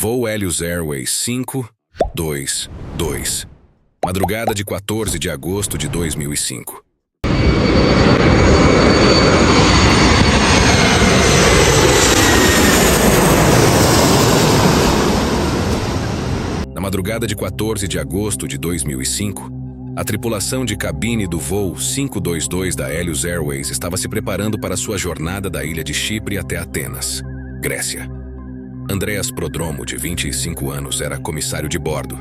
Voo Helios Airways 522. Madrugada de 14 de agosto de 2005. Na madrugada de 14 de agosto de 2005, a tripulação de cabine do voo 522 da Helios Airways estava se preparando para sua jornada da ilha de Chipre até Atenas, Grécia. Andreas Prodromo, de 25 anos, era comissário de bordo,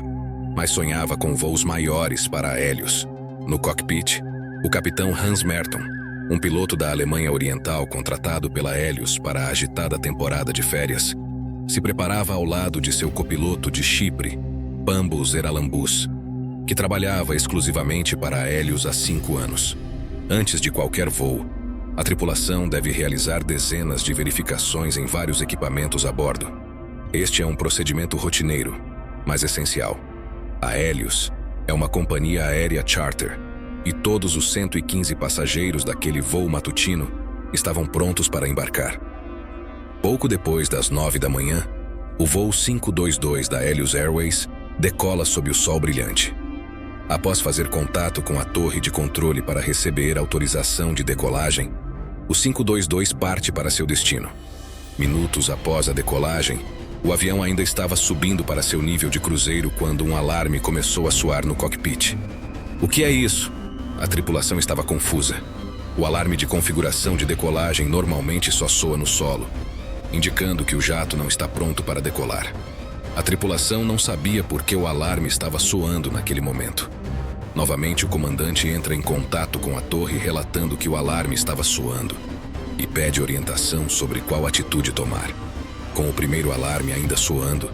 mas sonhava com voos maiores para a Helios. No cockpit, o capitão Hans Merton, um piloto da Alemanha Oriental contratado pela Helios para a agitada temporada de férias, se preparava ao lado de seu copiloto de Chipre, Pambo Zeralambous, que trabalhava exclusivamente para a Helios há 5 anos. Antes de qualquer voo, a tripulação deve realizar dezenas de verificações em vários equipamentos a bordo. Este é um procedimento rotineiro, mas essencial. A Helios é uma companhia aérea charter, e todos os 115 passageiros daquele voo matutino estavam prontos para embarcar. Pouco depois das 9 da manhã, o voo 522 da Helios Airways decola sob o sol brilhante. Após fazer contato com a torre de controle para receber autorização de decolagem, o 522 parte para seu destino. Minutos após a decolagem, o avião ainda estava subindo para seu nível de cruzeiro quando um alarme começou a soar no cockpit. O que é isso? A tripulação estava confusa. O alarme de configuração de decolagem normalmente só soa no solo, indicando que o jato não está pronto para decolar. A tripulação não sabia por que o alarme estava soando naquele momento. Novamente, o comandante entra em contato com a torre relatando que o alarme estava soando e pede orientação sobre qual atitude tomar. Com o primeiro alarme ainda soando,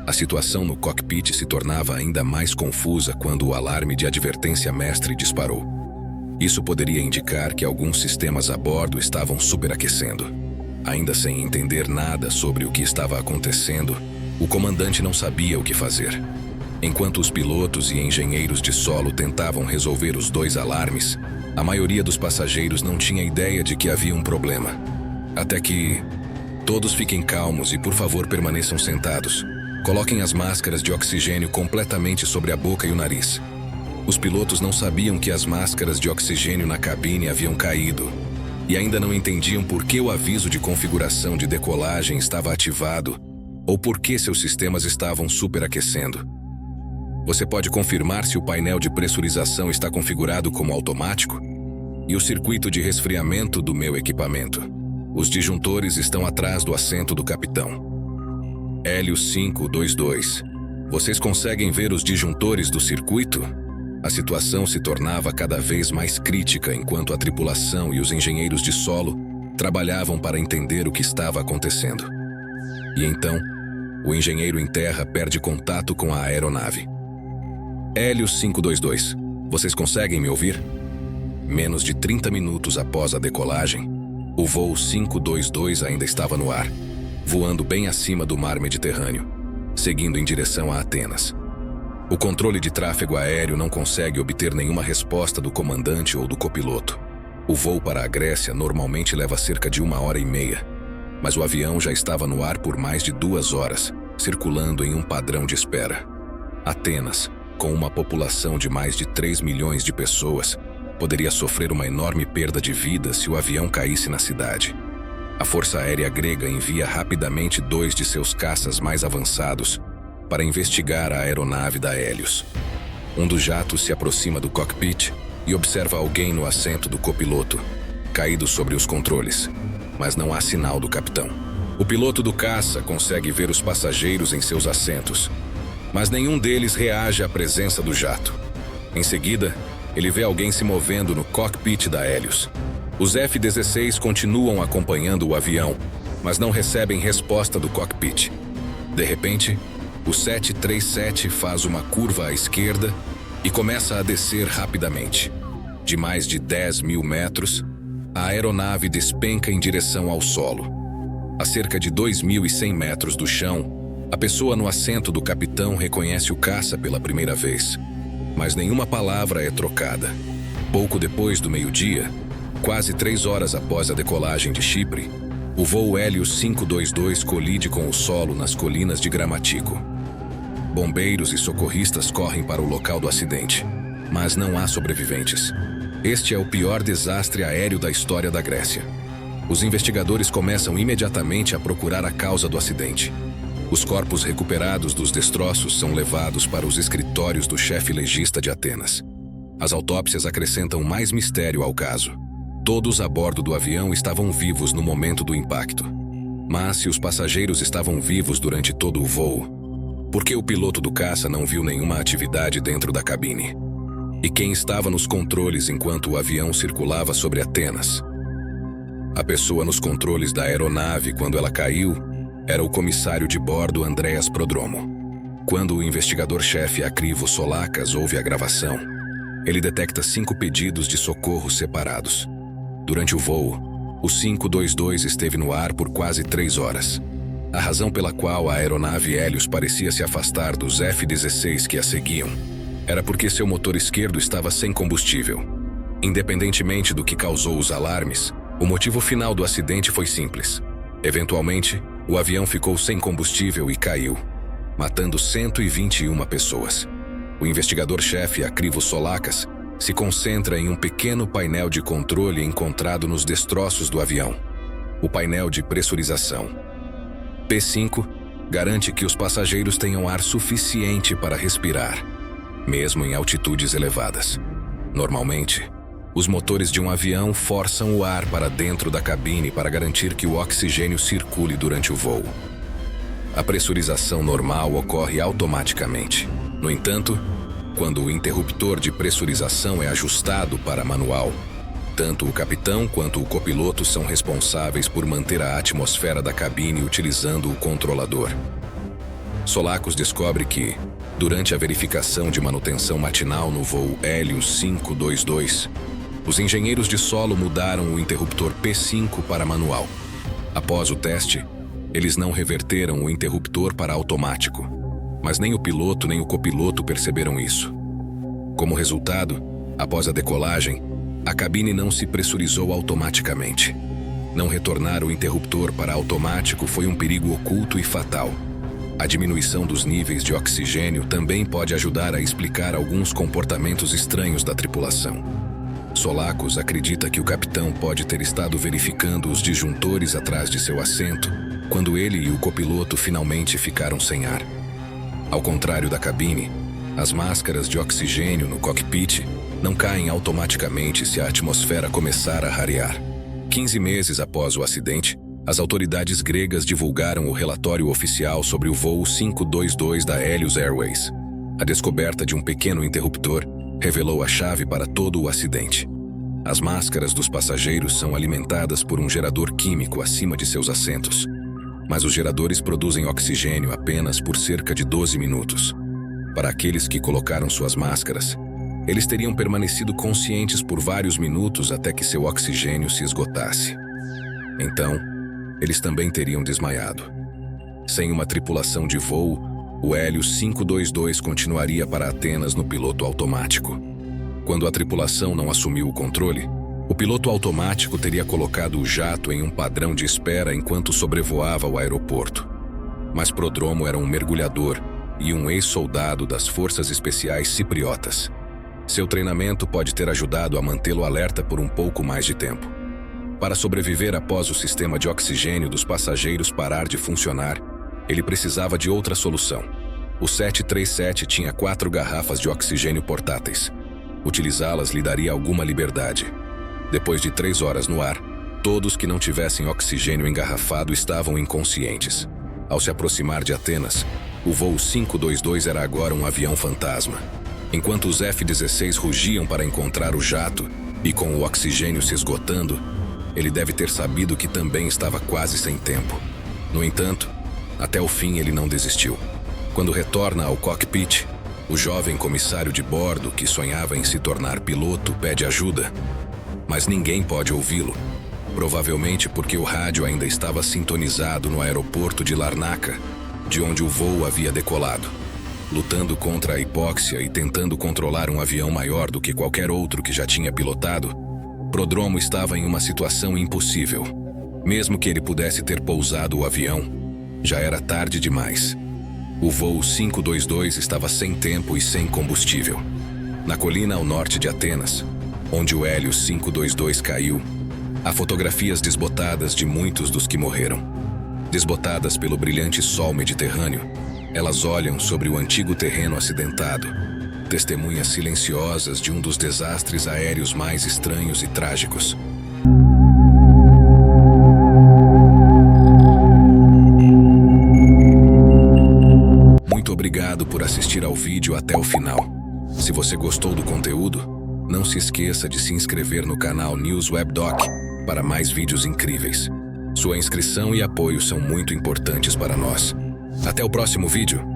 a situação no cockpit se tornava ainda mais confusa quando o alarme de advertência mestre disparou. Isso poderia indicar que alguns sistemas a bordo estavam superaquecendo. Ainda sem entender nada sobre o que estava acontecendo, o comandante não sabia o que fazer. Enquanto os pilotos e engenheiros de solo tentavam resolver os 2 alarmes, a maioria dos passageiros não tinha ideia de que havia um problema. Até que... Todos fiquem calmos e, por favor, permaneçam sentados. Coloquem as máscaras de oxigênio completamente sobre a boca e o nariz. Os pilotos não sabiam que as máscaras de oxigênio na cabine haviam caído e ainda não entendiam por que o aviso de configuração de decolagem estava ativado ou por que seus sistemas estavam superaquecendo. Você pode confirmar se o painel de pressurização está configurado como automático? E o circuito de resfriamento do meu equipamento? Os disjuntores estão atrás do assento do capitão. Helios 522. Vocês conseguem ver os disjuntores do circuito? A situação se tornava cada vez mais crítica enquanto a tripulação e os engenheiros de solo trabalhavam para entender o que estava acontecendo. E então, o engenheiro em terra perde contato com a aeronave. Helios 522, vocês conseguem me ouvir? Menos de 30 minutos após a decolagem, o voo 522 ainda estava no ar, voando bem acima do mar Mediterrâneo, seguindo em direção a Atenas. O controle de tráfego aéreo não consegue obter nenhuma resposta do comandante ou do copiloto. O voo para a Grécia normalmente leva cerca de 1h30, mas o avião já estava no ar por mais de 2 horas, circulando em um padrão de espera. Atenas, com uma população de mais de 3 milhões de pessoas, poderia sofrer uma enorme perda de vidas se o avião caísse na cidade. A Força Aérea Grega envia rapidamente 2 de seus caças mais avançados para investigar a aeronave da Helios. Um dos jatos se aproxima do cockpit e observa alguém no assento do copiloto, caído sobre os controles, mas não há sinal do capitão. O piloto do caça consegue ver os passageiros em seus assentos, mas nenhum deles reage à presença do jato. Em seguida, ele vê alguém se movendo no cockpit da Helios. Os F-16 continuam acompanhando o avião, mas não recebem resposta do cockpit. De repente, o 737 faz uma curva à esquerda e começa a descer rapidamente. De mais de 10.000 metros, a aeronave despenca em direção ao solo. A cerca de 2.100 metros do chão, a pessoa no assento do capitão reconhece o caça pela primeira vez, mas nenhuma palavra é trocada. Pouco depois do meio-dia, quase 3 horas após a decolagem de Chipre, O voo Hélios 522 colide com o solo nas colinas de Gramatico. Bombeiros e socorristas correm para o local do acidente, mas não há sobreviventes. Este é o pior desastre aéreo da história da Grécia. Os investigadores começam imediatamente a procurar a causa do acidente. Os corpos recuperados dos destroços são levados para os escritórios do chefe legista de Atenas. As autópsias acrescentam mais mistério ao caso. Todos a bordo do avião estavam vivos no momento do impacto. Mas se os passageiros estavam vivos durante todo o voo, por que o piloto do caça não viu nenhuma atividade dentro da cabine? E quem estava nos controles enquanto o avião circulava sobre Atenas? A pessoa nos controles da aeronave quando ela caiu era o comissário de bordo Andreas Prodromo. Quando o investigador-chefe Acrivo Solacas ouve a gravação, ele detecta 5 pedidos de socorro separados. Durante o voo, o 522 esteve no ar por quase 3 horas. A razão pela qual a aeronave Hélios parecia se afastar dos F-16 que a seguiam era porque seu motor esquerdo estava sem combustível. Independentemente do que causou os alarmes, o motivo final do acidente foi simples. Eventualmente, o avião ficou sem combustível e caiu, matando 121 pessoas. O investigador-chefe Acrivo Solacas se concentra em um pequeno painel de controle encontrado nos destroços do avião. O painel de pressurização. P5 garante que os passageiros tenham ar suficiente para respirar, mesmo em altitudes elevadas. Normalmente, os motores de um avião forçam o ar para dentro da cabine para garantir que o oxigênio circule durante o voo. A pressurização normal ocorre automaticamente. No entanto, quando o interruptor de pressurização é ajustado para manual, tanto o capitão quanto o copiloto são responsáveis por manter a atmosfera da cabine utilizando o controlador. Solacos descobre que, durante a verificação de manutenção matinal no voo Hélios 522, os engenheiros de solo mudaram o interruptor P5 para manual. Após o teste, eles não reverteram o interruptor para automático, mas nem o piloto nem o copiloto perceberam isso. Como resultado, após a decolagem, a cabine não se pressurizou automaticamente. Não retornar o interruptor para automático foi um perigo oculto e fatal. A diminuição dos níveis de oxigênio também pode ajudar a explicar alguns comportamentos estranhos da tripulação. Solacos acredita que o capitão pode ter estado verificando os disjuntores atrás de seu assento quando ele e o copiloto finalmente ficaram sem ar. Ao contrário da cabine, as máscaras de oxigênio no cockpit não caem automaticamente se a atmosfera começar a rarear. 15 meses após o acidente, as autoridades gregas divulgaram o relatório oficial sobre o voo 522 da Hélios Airways. A descoberta de um pequeno interruptor revelou a chave para todo o acidente. As máscaras dos passageiros são alimentadas por um gerador químico acima de seus assentos, mas os geradores produzem oxigênio apenas por cerca de 12 minutos. Para aqueles que colocaram suas máscaras, eles teriam permanecido conscientes por vários minutos até que seu oxigênio se esgotasse. Então, eles também teriam desmaiado. Sem uma tripulação de voo, o Hélios 522 continuaria para Atenas no piloto automático. Quando a tripulação não assumiu o controle, o piloto automático teria colocado o jato em um padrão de espera enquanto sobrevoava o aeroporto. Mas Prodromo era um mergulhador e um ex-soldado das Forças Especiais Cipriotas. Seu treinamento pode ter ajudado a mantê-lo alerta por um pouco mais de tempo. Para sobreviver após o sistema de oxigênio dos passageiros parar de funcionar, ele precisava de outra solução. O 737 tinha 4 garrafas de oxigênio portáteis. Utilizá-las lhe daria alguma liberdade. Depois de 3 horas no ar, todos que não tivessem oxigênio engarrafado estavam inconscientes. Ao se aproximar de Atenas, o voo 522 era agora um avião fantasma. Enquanto os F-16 rugiam para encontrar o jato, e com o oxigênio se esgotando, ele deve ter sabido que também estava quase sem tempo. No entanto, até o fim ele não desistiu. Quando retorna ao cockpit, o jovem comissário de bordo, que sonhava em se tornar piloto, pede ajuda. Mas ninguém pode ouvi-lo, provavelmente porque o rádio ainda estava sintonizado no aeroporto de Larnaca, de onde o voo havia decolado. Lutando contra a hipóxia e tentando controlar um avião maior do que qualquer outro que já tinha pilotado, Prodromo estava em uma situação impossível. Mesmo que ele pudesse ter pousado o avião, já era tarde demais. O voo 522 estava sem tempo e sem combustível. Na colina ao norte de Atenas, onde o Hélio 522 caiu, há fotografias desbotadas de muitos dos que morreram. Desbotadas pelo brilhante sol mediterrâneo, elas olham sobre o antigo terreno acidentado, testemunhas silenciosas de um dos desastres aéreos mais estranhos e trágicos. Muito obrigado por assistir ao vídeo até o final. Se você gostou do conteúdo, não se esqueça de se inscrever no canal News Web Doc para mais vídeos incríveis. Sua inscrição e apoio são muito importantes para nós. Até o próximo vídeo!